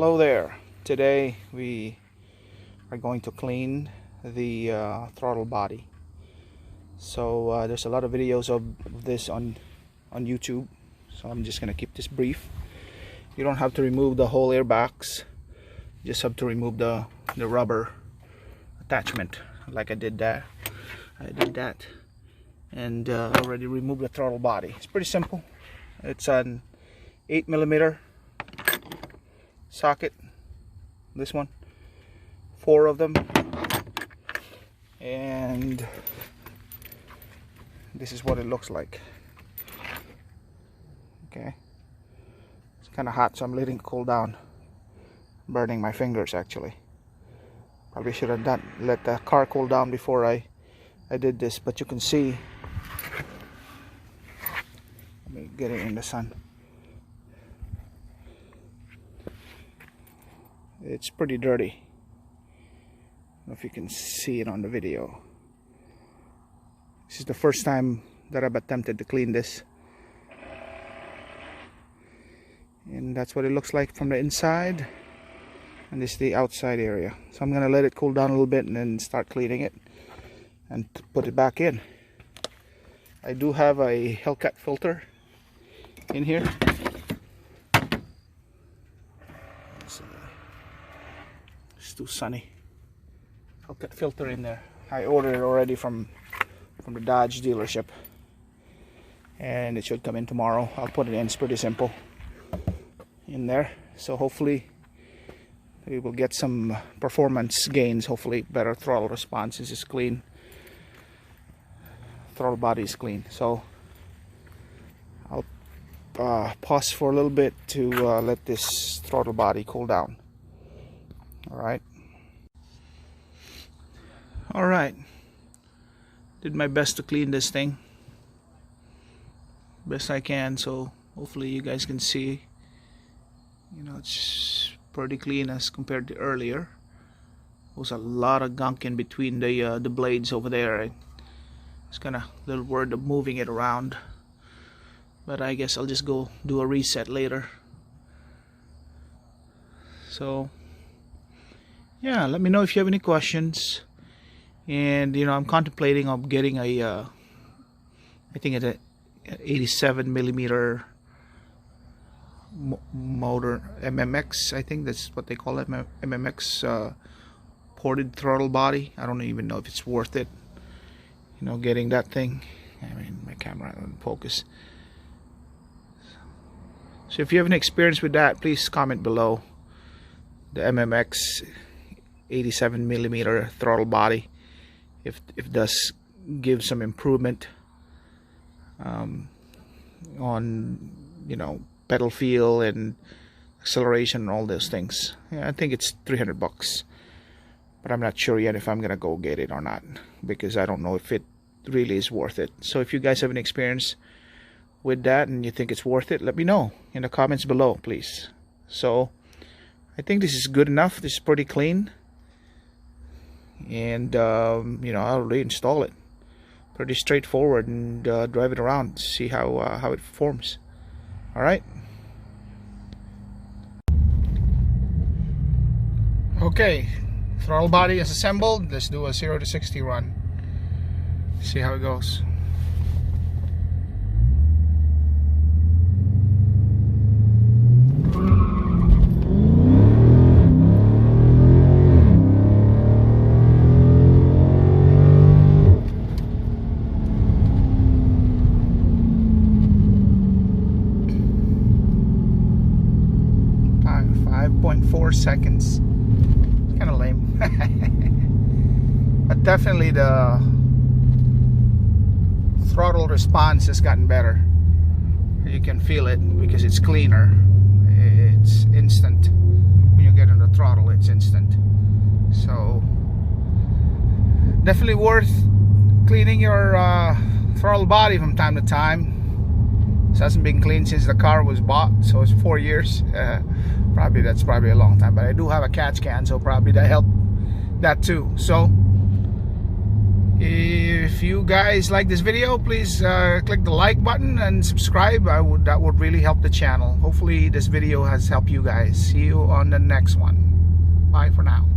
Hello there. Today we are going to clean the throttle body. So there's a lot of videos of this on YouTube, so I'm just gonna keep this brief. You don't have to remove the whole airbags, you just have to remove the rubber attachment, like I did that. And already removed the throttle body. It's pretty simple. It's an 8mm socket, this one, 4 of them, and this is what it looks like. Okay, it's kind of hot, so I'm letting it cool down. Burning my fingers actually. Probably should have let the car cool down before I did this, but you can see. Let me get it in the sun. It's pretty dirty. I don't know if you can see it on the video. This is the first time that I've attempted to clean this. And that's what it looks like from the inside. And this is the outside area. So I'm going to let it cool down a little bit and then start cleaning it and put it back in. I do have a Hellcat filter in here. It's too sunny. Hellcat filter in there. I ordered it already from the Dodge dealership, and it should come in tomorrow. I'll put it in. It's pretty simple in there, so hopefully we will get some performance gains. Hopefully better throttle response. This is clean. Throttle body is clean, so I'll pause for a little bit to let this throttle body cool down. Alright, did my best to clean this thing best I can, so hopefully you guys can see, you know, it's pretty clean as compared to earlier. There was a lot of gunk in between the blades over there. I was kind of a little worried of moving it around, but I guess I'll just go do a reset later. So yeah, let me know if you have any questions. And you know, I'm contemplating of getting a I think it's a 87mm motor, MMX, I think that's what they call it, MMX ported throttle body. I don't even know if it's worth it, you know, getting that thing. I mean, my camera doesn't focus. So if you have any experience with that, please comment below. The MMX 87mm throttle body, if it does give some improvement on, you know, pedal feel and acceleration and all those things. Yeah, I think it's $300, but I'm not sure yet if I'm gonna go get it or not, because I don't know if it really is worth it. So if you guys have any experience with that and you think it's worth it, let me know in the comments below, please. So I think this is good enough. This is pretty clean, and you know, I'll reinstall it. Pretty straightforward, and drive it around, see how it performs. All right. Okay, throttle body is assembled. Let's do a 0 to 60 run. See how it goes. Seconds. It's kind of lame. But definitely the throttle response has gotten better. You can feel it because it's cleaner. It's instant. When you get on the throttle, it's instant. So definitely worth cleaning your throttle body from time to time. This hasn't been cleaned since the car was bought, so it's 4 years. That's probably a long time, but I do have a catch can, so probably that helped that too. So If you guys like this video, please click the like button and subscribe. That would really help the channel. Hopefully this video has helped you guys. See you on the next one. Bye for now.